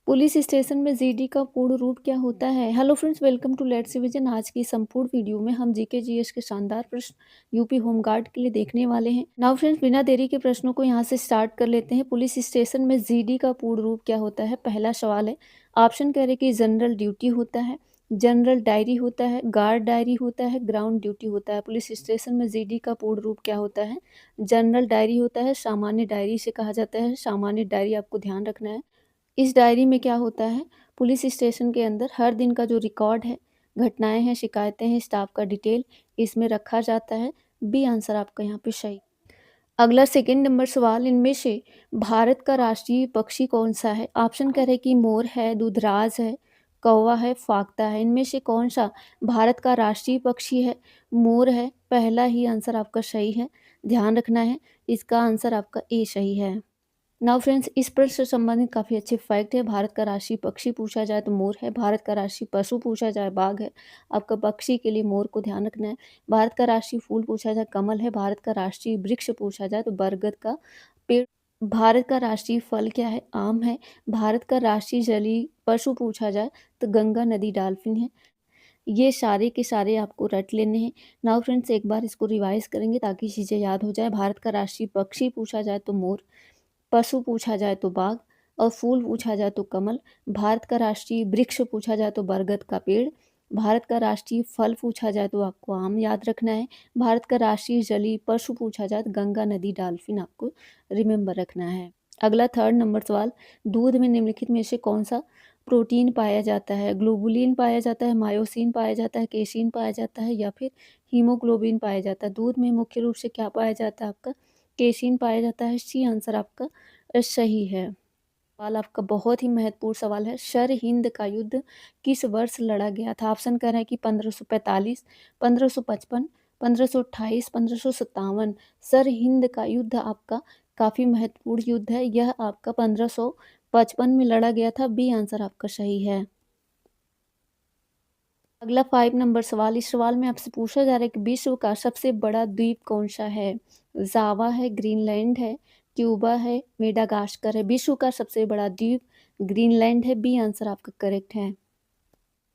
Police station में GD का पूर्ण रूप क्या होता है? Hello friends, welcome to let's revision. आज की संपूर्ण वीडियो में हम जीके जीएस के शानदार प्रश्न यूपी होमगार्ड के लिए देखने वाले हैं। नाउ फ्रेंड्स, बिना देरी के प्रश्नों को यहां से स्टार्ट कर लेते हैं। पुलिस स्टेशन में जीडी का पूर्ण रूप क्या होता है? पहला सवाल है, ऑप्शन कह रहे कि जनरल ड्यूटी होता है, जनरल डायरी होता है, गार्ड डायरी होता है, ग्राउंड ड्यूटी होता है। पुलिस स्टेशन में जीडी का पूर्ण रूप क्या होता है? जनरल डायरी होता है। सामान्य डायरी से कहा जाता है। सामान्य डायरी आपको ध्यान रखना है। इस डायरी में क्या होता है? पुलिस स्टेशन के अंदर हर दिन का जो रिकॉर्ड है, घटनाएं हैं, शिकायतें हैं, स्टाफ का डिटेल इसमें रखा जाता है। बी आंसर आपका यहाँ पे सही। अगला सेकंड नंबर सवाल, इनमें से भारत का राष्ट्रीय पक्षी कौन सा है? ऑप्शन कह रहे कि मोर है, दूधराज है, कौवा है, फाख्ता है। इनमें से कौन सा भारत का राष्ट्रीय पक्षी है? मोर है। पहला ही आंसर आपका सही है, ध्यान रखना है। इसका आंसर आपका ए सही है। नाउ फ्रेंड्स, इस प्रश्न से संबंधित काफ़ी अच्छे फैक्ट है। भारत का राष्ट्रीय पक्षी पूछा जाए तो मोर है। भारत का राष्ट्रीय पशु पूछा जाए बाघ है। आपका पक्षी के लिए मोर को ध्यान रखना है। भारत का राष्ट्रीय फूल पूछा जाए कमल है। भारत का राष्ट्रीय वृक्ष पूछा जाए तो बरगद का पेड़। भारत का राष्ट्रीय फल क्या है? आम है। भारत का राष्ट्रीय जलीय पशु पूछा जाए तो गंगा नदी डॉल्फिन है। ये सारे के सारे आपको रट लेने हैं। नाउ फ्रेंड्स, एक बार इसको रिवाइज करेंगे ताकि चीज़ें याद हो जाए। भारत का राष्ट्रीय पक्षी पूछा जाए तो मोर, पशु पूछा जाए तो बाघ, और फूल पूछा जाए तो कमल। भारत का राष्ट्रीय वृक्ष पूछा जाए तो बरगद का पेड़। भारत का राष्ट्रीय फल पूछा जाए तो आपको आम याद रखना है। भारत का राष्ट्रीय जलीय पशु पूछा जाए तो गंगा नदी डॉल्फिन आपको रिमेंबर रखना है। अगला थर्ड नंबर सवाल, दूध में निम्नलिखित में से कौन सा प्रोटीन पाया जाता है? ग्लोबुलिन पाया जाता है, मायोसिन पाया जाता है, केसिन पाया जाता है, या फिर हीमोग्लोबिन पाया जाता है? दूध में मुख्य रूप से क्या पाया जाता है? आपका केसिन पाया जाता है। सी आंसर आपका सही है। सवाल आपका बहुत ही महत्वपूर्ण सवाल है। सरहिंद का युद्ध किस वर्ष लड़ा गया था? ऑप्शन कर रहे हैं कि 1545, 1555, 1528, 1557। सरहिंद का युद्ध आपका काफी महत्वपूर्ण युद्ध है। यह आपका 1555 में लड़ा गया था। बी आंसर आपका सही है। अगला 5 नंबर सवाल, इस सवाल में आपसे पूछा जा रहा है कि विश्व का सबसे बड़ा द्वीप कौन सा है? जावा है, ग्रीनलैंड है, क्यूबा है, मेडागास्कर है। विश्व का सबसे बड़ा द्वीप ग्रीनलैंड है। बी आंसर आपका करेक्ट है।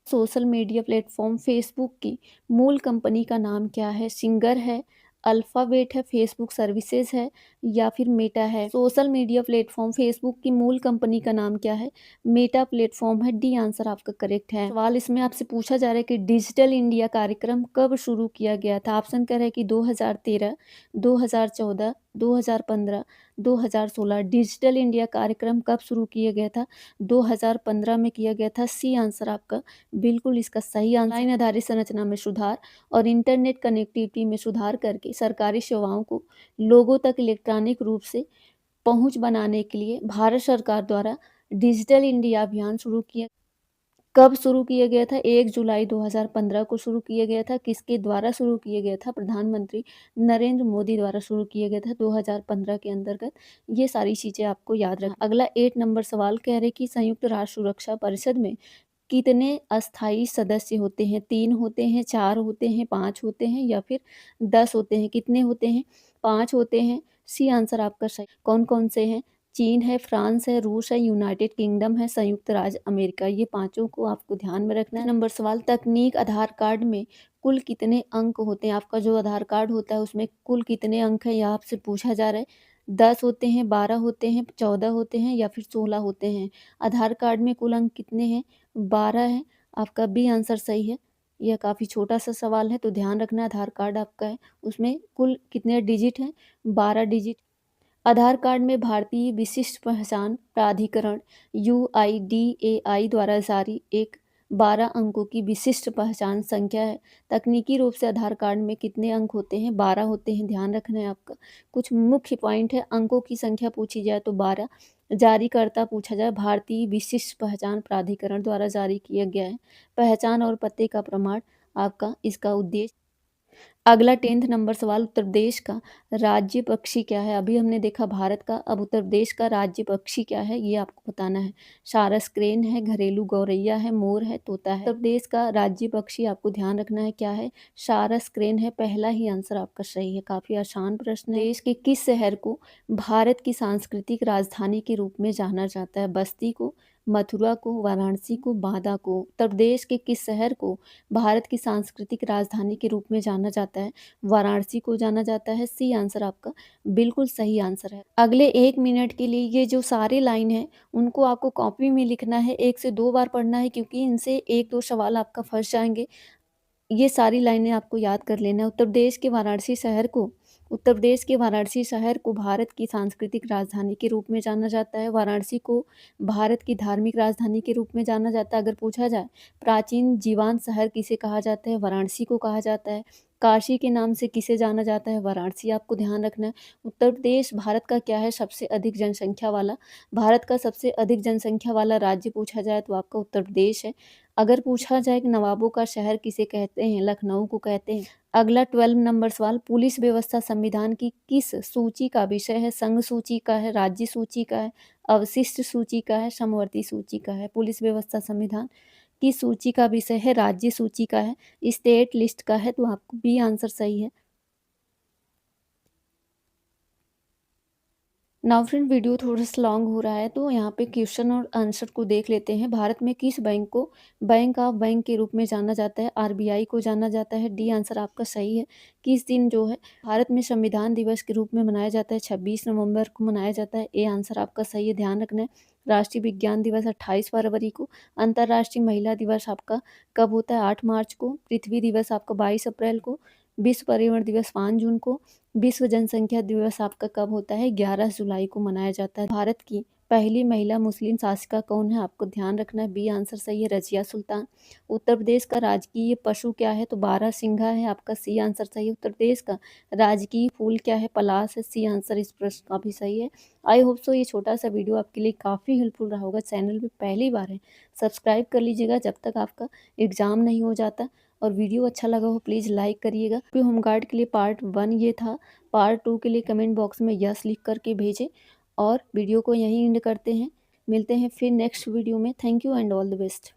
सोशल मीडिया प्लेटफॉर्म फेसबुक की मूल कंपनी का नाम क्या है? सिंगर है, अल्फाबेट है, फेसबुक सर्विसेज है, या फिर मेटा है? सोशल मीडिया प्लेटफॉर्म फेसबुक की मूल कंपनी का नाम क्या है? मेटा प्लेटफॉर्म है। डी आंसर आपका करेक्ट है। सवाल इसमें आपसे पूछा जा रहा है कि डिजिटल इंडिया कार्यक्रम कब शुरू किया गया था? ऑप्शन कह रहे हैं कि 2013, 2014, 2015, 2016। डिजिटल इंडिया कार्यक्रम कब शुरू किया गया था? 2015 में किया गया था। सी आंसर आपका बिल्कुल इसका सही आंसर। ऑनलाइन आधारित संरचना में सुधार और इंटरनेट कनेक्टिविटी में सुधार करके सरकारी सेवाओं को लोगों तक इलेक्ट्रॉनिक रूप से पहुंच बनाने के लिए भारत सरकार द्वारा डिजिटल इंडिया अभियान शुरू किया। कब शुरू किया गया था? 1 जुलाई 2015 को शुरू किया गया था। किसके द्वारा शुरू किया गया था? प्रधानमंत्री नरेंद्र मोदी द्वारा शुरू किया गया था 2015 के अंतर्गत। ये सारी चीज़ें आपको याद रखना। अगला 8 नंबर सवाल कह रहे कि संयुक्त राष्ट्र सुरक्षा परिषद में कितने अस्थायी सदस्य होते हैं? 3 होते हैं, 4 होते हैं, 5 होते हैं, या फिर 10 होते हैं? कितने होते हैं? 5 होते हैं। सी आंसर आपका सही। कौन-कौन से हैं? चीन है, फ्रांस है, रूस है, यूनाइटेड किंगडम है, संयुक्त राज्य अमेरिका। ये पाँचों को आपको ध्यान में रखना है। नंबर सवाल, तकनीक आधार कार्ड में कुल कितने अंक होते हैं? आपका जो आधार कार्ड होता है उसमें कुल कितने अंक हैं, यह आपसे पूछा जा रहा है। 10 होते हैं, 12 होते हैं, 14 होते हैं, या फिर 16 होते हैं? आधार कार्ड में कुल अंक कितने हैं? 12 है। आपका बी आंसर सही है। यह काफ़ी छोटा सा सवाल है तो ध्यान रखना। आधार कार्ड आपका है उसमें कुल कितने डिजिट हैं? 12 डिजिट। आधार कार्ड में भारतीय विशिष्ट पहचान प्राधिकरण यूआईडीएआई द्वारा जारी एक 12 अंकों की विशिष्ट पहचान संख्या है। तकनीकी रूप से आधार कार्ड में कितने अंक होते हैं? 12 होते हैं। ध्यान रखना है आपका। कुछ मुख्य पॉइंट है। अंकों की संख्या पूछी जाए तो 12। जारीकर्ता पूछा जाए, भारतीय विशिष्ट पहचान प्राधिकरण द्वारा जारी किया गया है। पहचान और पते का प्रमाण आपका इसका उद्देश्य। अगला 10th नंबर सवाल, उत्तर प्रदेश का राज्य पक्षी क्या है? अभी हमने देखा भारत का, अब उत्तर प्रदेश का राज्य पक्षी क्या है ये आपको बताना है। सारस क्रेन है, घरेलू गौरैया है, मोर है, तोता है। उत्तर प्रदेश का राज्य पक्षी आपको ध्यान रखना है क्या है? सारस क्रेन है। पहला ही आंसर आपका सही है। काफी आसान प्रश्न है। देश के किस शहर को भारत की सांस्कृतिक राजधानी के रूप में जाना जाता है? बस्ती को, मथुरा को, वाराणसी को, बांदा को। उत्तर प्रदेश के किस शहर को भारत की सांस्कृतिक राजधानी के रूप में जाना जाता है? वाराणसी को जाना जाता है। सी आंसर आपका बिल्कुल सही आंसर है। अगले 1 मिनट के लिए ये जो सारे लाइन हैं, उनको आपको कॉपी में लिखना है, 1 से 2 बार पढ़ना है क्योंकि इनसे 1-2 सवाल आपका फँस जाएँगे। ये सारी लाइनें आपको याद कर लेना है। उत्तर प्रदेश के वाराणसी शहर को भारत की सांस्कृतिक राजधानी के रूप में जाना जाता है। वाराणसी को भारत की धार्मिक राजधानी के रूप में जाना जाता है। अगर पूछा जाए प्राचीन जीवांत शहर किसे कहा जाता है? वाराणसी को कहा जाता है। काशी के नाम से किसे जाना जाता है? वाराणसी आपको ध्यान रखना है। उत्तर प्रदेश भारत का क्या है? सबसे अधिक जनसंख्या वाला। भारत का सबसे अधिक जनसंख्या वाला राज्य पूछा जाए तो आपका उत्तर प्रदेश है। अगर पूछा जाए कि नवाबों का शहर किसे कहते हैं? लखनऊ को कहते हैं। अगला 12 नंबर सवाल, पुलिस व्यवस्था संविधान की किस सूची का विषय है? संघ सूची का है, राज्य सूची का है, अवशिष्ट सूची का है, समवर्ती सूची का है? पुलिस व्यवस्था संविधान की सूची का विषय है, राज्य सूची का है, स्टेट लिस्ट का है, तो आपको बी आंसर सही है। नाउ फ्रेंड, वीडियो थोड़ा सा लॉन्ग हो रहा है तो यहाँ पे क्वेश्चन और आंसर को देख लेते हैं। भारत में किस बैंक को बैंक ऑफ बैंक के रूप में जाना जाता है? आरबीआई को जाना जाता है। डी आंसर आपका सही है। किस दिन जो है भारत में संविधान दिवस के रूप में मनाया जाता है? 26 नवंबर को मनाया जाता है। ए आंसर आपका सही है, ध्यान रखना है। राष्ट्रीय विज्ञान दिवस 28 फरवरी को। अंतर्राष्ट्रीय महिला दिवस आपका कब होता है? 8 मार्च को। पृथ्वी दिवस आपका 22 अप्रैल को। विश्व पर्यावरण दिवस 5 जून को। विश्व जनसंख्या दिवस आपका कब होता है? 11 जुलाई को मनाया जाता है। भारत की पहली महिला मुस्लिम शासिका कौन है? आपको ध्यान रखना है। बी आंसर सही है, रजिया सुल्तान। उत्तर प्रदेश का राजकीय पशु क्या है? तो बारहसिंघा है। आपका सी आंसर सही है। उत्तर प्रदेश का राजकीय फूल क्या है? पलाश है। सी आंसर इस प्रश्न का भी सही है। आई होप सो ये छोटा सा वीडियो आपके लिए काफ़ी हेल्पफुल रहा होगा। चैनल पे पहली बार है, सब्सक्राइब कर लीजिएगा जब तक आपका एग्ज़ाम नहीं हो जाता। और वीडियो अच्छा लगा हो प्लीज़ लाइक करिएगा। फिर होमगार्ड के लिए पार्ट 1 ये था। पार्ट 2 के लिए कमेंट बॉक्स में यस लिख करके भेजें। और वीडियो को यहीं एंड करते हैं। मिलते हैं फिर नेक्स्ट वीडियो में। Thank you and all the best.